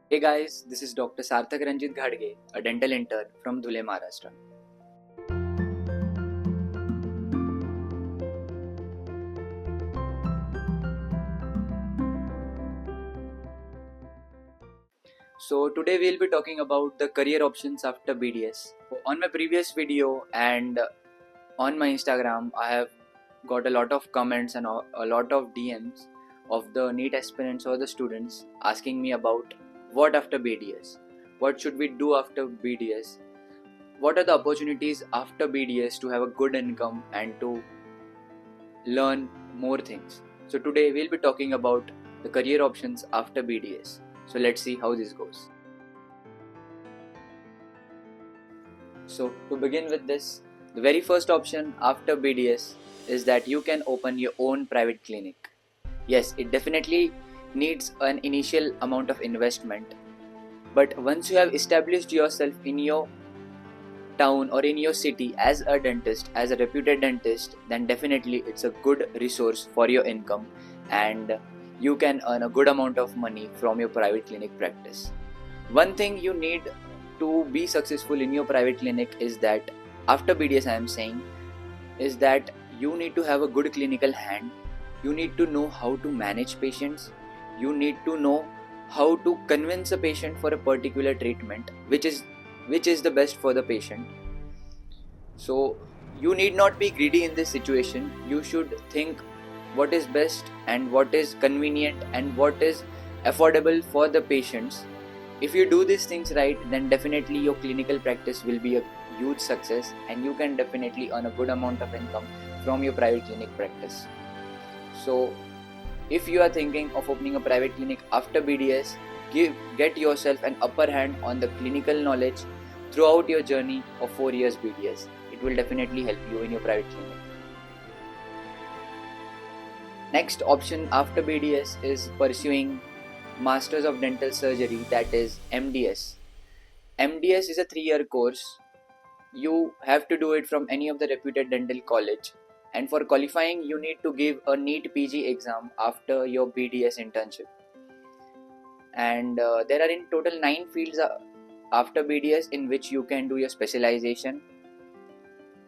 Hey guys, this is Dr. Sarthak Ranjit Ghadge, a dental intern from Dhule, Maharashtra. So today we'll be talking about the career options after BDS. On my previous video and on my Instagram, I have got a lot of comments and a lot of DMs of the NEET aspirants or the students asking me about what after BDS, what should we do after BDS, what are the opportunities after BDS to have a good income and to learn more things. So today we'll be talking about the career options after BDS. So let's see how this goes. So to begin with this, the very first option after BDS is that you can open your own private clinic. Yes, it definitely needs an initial amount of investment, but once you have established yourself in your town or in your city as a dentist, as a reputed dentist, then definitely it's a good resource for your income and you can earn a good amount of money from your private clinic practice. One thing you need to be successful in your private clinic is that after BDS I am saying is that you need to have a good clinical hand. You need to know how to manage patients. You need to know how to convince a patient for a particular treatment which is the best for the patient. So you need not be greedy in this situation. You should think what is best and what is convenient and what is affordable for the patients. If you do these things right, then definitely your clinical practice will be a huge success and you can definitely earn a good amount of income from your private clinic practice. So if you are thinking of opening a private clinic after BDS, get yourself an upper hand on the clinical knowledge throughout your journey of 4 years BDS. It will definitely help you in your private clinic. Next option after BDS is pursuing Masters of Dental Surgery, that is MDS. MDS is a 3-year course. You have to do it from any of the reputed dental college, and for qualifying you need to give a NEET PG exam after your BDS internship. And there are in total 9 fields after BDS in which you can do your specialization.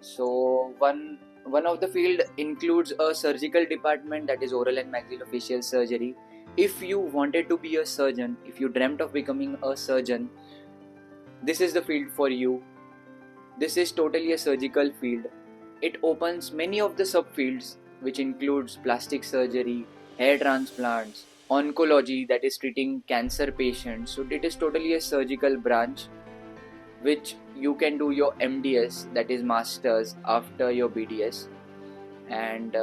So one of the field includes a surgical department, that is oral and maxillofacial surgery. If you wanted to be a surgeon, if you dreamt of becoming a surgeon, this is the field for you. This is totally a surgical field. It opens many of the subfields which includes plastic surgery, hair transplants, oncology, that is treating cancer patients. So it is totally a surgical branch which you can do your MDS, that is masters, after your BDS, and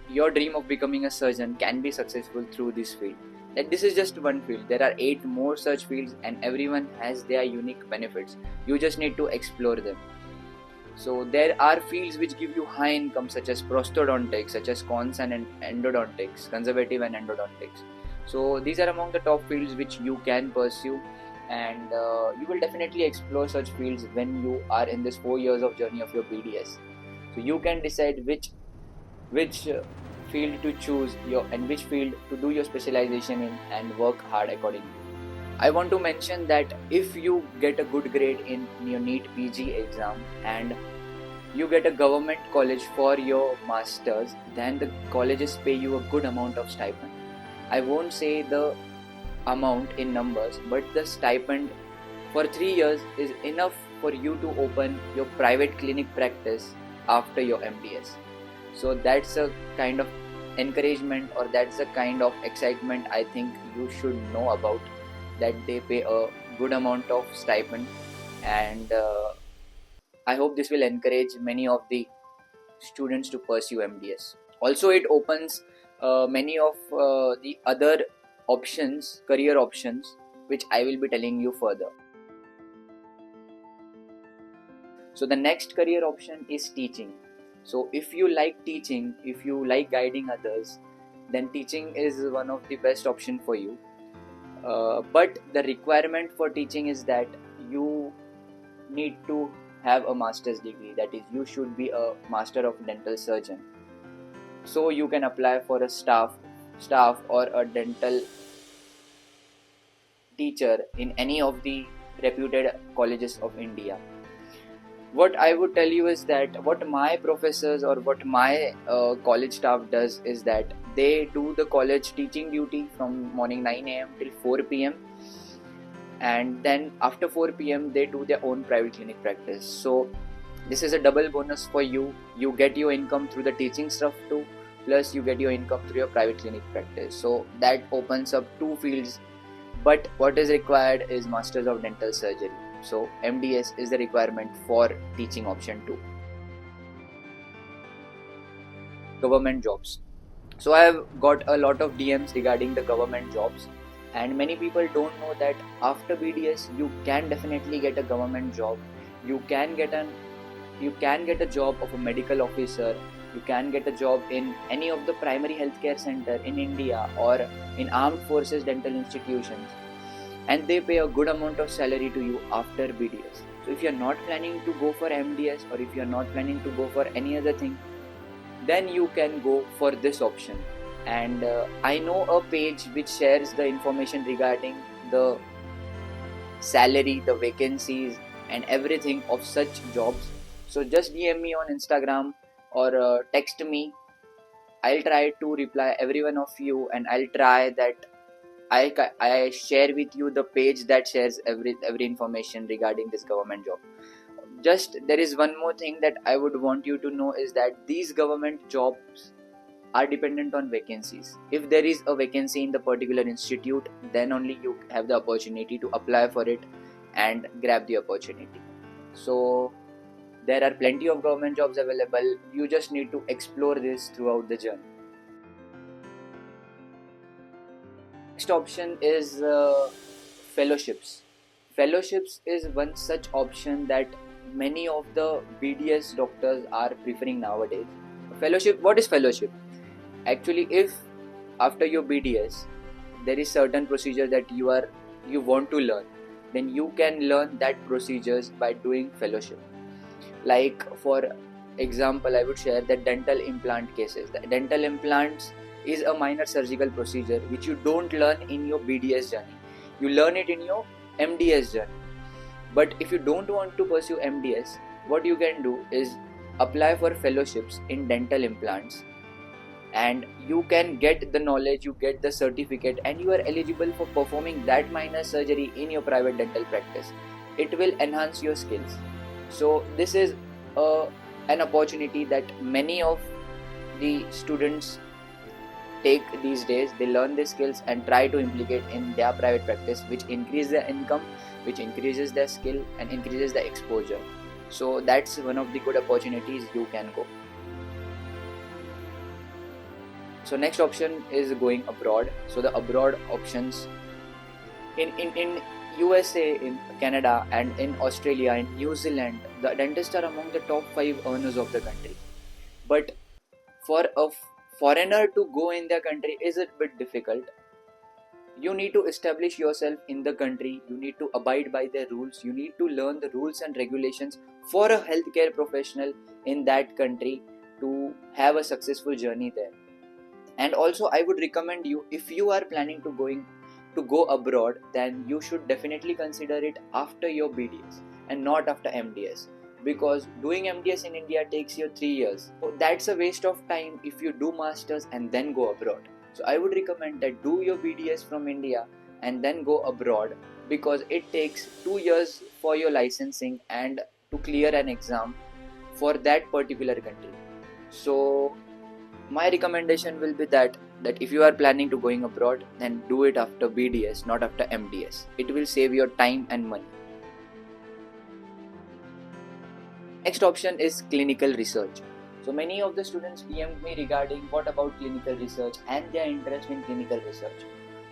your dream of becoming a surgeon can be successful through this field. That this is just one field. There are 8 more such fields and everyone has their unique benefits. You just need to explore them. So there are fields which give you high income, such as prosthodontics, such as cons and endodontics, conservative and endodontics. So these are among the top fields which you can pursue, and you will definitely explore such fields when you are in this 4 years of journey of your BDS. So you can decide which field to choose your and which field to do your specialization in and work hard accordingly. I want to mention that if you get a good grade in your NEET PG exam and you get a government college for your masters, then the colleges pay you a good amount of stipend. I won't say the amount in numbers, but the stipend for 3 years is enough for you to open your private clinic practice after your MDS. So that's a kind of encouragement, or that's a kind of excitement I think you should know about, that they pay a good amount of stipend, and I hope this will encourage many of the students to pursue MDS. Also, it opens many of the other options, career options, which I will be telling you further. So, the next career option is teaching. So, if you like teaching, if you like guiding others, then teaching is one of the best option for you. But the requirement for teaching is that you need to have a master's degree, that is you should be a master of dental surgeon, so you can apply for a staff or a dental teacher in any of the reputed colleges of India. What I would tell you is that what my professors or what my college staff does is that they do the college teaching duty from morning 9 a.m. till 4 p.m. and then after 4 p.m. they do their own private clinic practice. So this is a double bonus for you. You get your income through the teaching stuff too, plus you get your income through your private clinic practice. So that opens up two fields, but what is required is Masters of Dental Surgery. So MDS is the requirement for teaching option 2. Government jobs. So I have got a lot of DMs regarding the government jobs, and many people don't know that after BDS you can definitely get a government job. You can get a job of a medical officer. You can get a job in any of the primary healthcare center in India or in armed forces dental institutions, and they pay a good amount of salary to you after BDS. So if you're not planning to go for MDS, or if you're not planning to go for any other thing, then you can go for this option. And I know a page which shares the information regarding the salary, the vacancies and everything of such jobs. So just DM me on Instagram or text me. I'll try to reply every one of you, and I'll try that I share with you the page that shares every information regarding this government job. Just there is one more thing that I would want you to know is that these government jobs are dependent on vacancies. If there is a vacancy in the particular institute, then only you have the opportunity to apply for it and grab the opportunity. So there are plenty of government jobs available. You just need to explore this throughout the journey. Next option is fellowships. Fellowships is one such option that many of the BDS doctors are preferring nowadays. Fellowship, what is fellowship? Actually, if after your BDS there is certain procedure that you want to learn, then you can learn that procedures by doing fellowship. Like for example, I would share the dental implant cases. The dental implants is a minor surgical procedure which you don't learn in your BDS journey. You learn it in your MDS journey. But if you don't want to pursue MDS, what you can do is apply for fellowships in dental implants, and you can get the knowledge, you get the certificate, and you are eligible for performing that minor surgery in your private dental practice. It will enhance your skills. So this is an opportunity that many of the students take these days. They learn these skills and try to implicate in their private practice, which increases their income, which increases their skill and increases the exposure. So that's one of the good opportunities you can go. So next option is going abroad. So the abroad options in USA, in Canada and in Australia, in New Zealand, the dentists are among the top 5 earners of the country. But for a foreigner to go in their country is a bit difficult. You need to establish yourself in the country. You need to abide by their rules. You need to learn the rules and regulations for a healthcare professional in that country to have a successful journey there. And also I would recommend you, if you are planning to go abroad, then you should definitely consider it after your BDS and not after MDS, because doing MDS in India takes you 3 years. So that's a waste of time if you do masters and then go abroad. So I would recommend that do your BDS from India and then go abroad, because it takes 2 years for your licensing and to clear an exam for that particular country. So my recommendation will be that if you are planning to going abroad, then do it after BDS, not after MDS. It will save your time and money. Next option is clinical research. So many of the students DM me regarding what about clinical research and their interest in clinical research.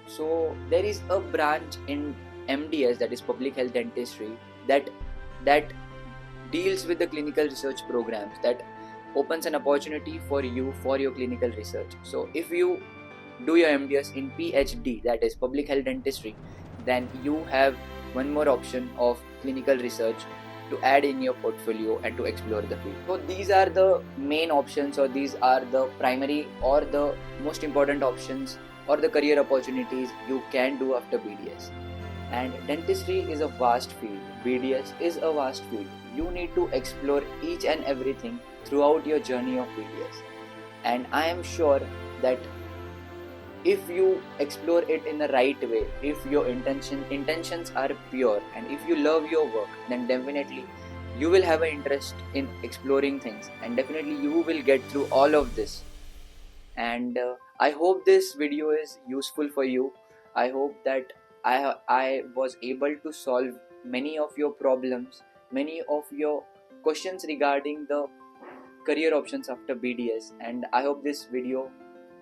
So there is a branch in MDS, that is public health dentistry, that deals with the clinical research programs, that opens an opportunity for you for your clinical research. So if you do your MDS in PhD, that is public health dentistry, then you have one more option of clinical research to add in your portfolio and to explore the field. So these are the main options, or these are the primary or the most important options or the career opportunities you can do after BDS. And dentistry is a vast field. BDS is a vast field. You need to explore each and everything throughout your journey of BDS. And I am sure that if you explore it in the right way, if your intentions are pure, and if you love your work, then definitely you will have an interest in exploring things, and definitely you will get through all of this. And I hope this video is useful for you. I hope that I was able to solve many of your problems, many of your questions regarding the career options after BDS, and I hope this video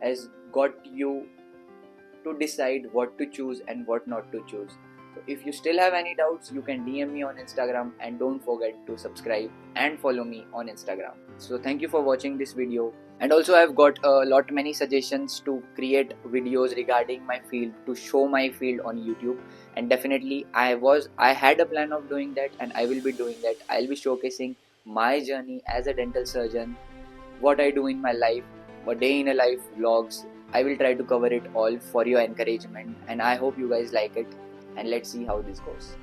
has got you to decide what to choose and what not to choose. So if you still have any doubts, you can DM me on Instagram, and don't forget to subscribe and follow me on Instagram. So thank you for watching this video. And also I've got a lot many suggestions to create videos regarding my field, to show my field on YouTube, and definitely I had a plan of doing that, and I will be doing that. I'll be showcasing my journey as a dental surgeon, what I do in my life, a day in a life vlogs. I will try to cover it all for your encouragement, and I hope you guys like it, and let's see how this goes.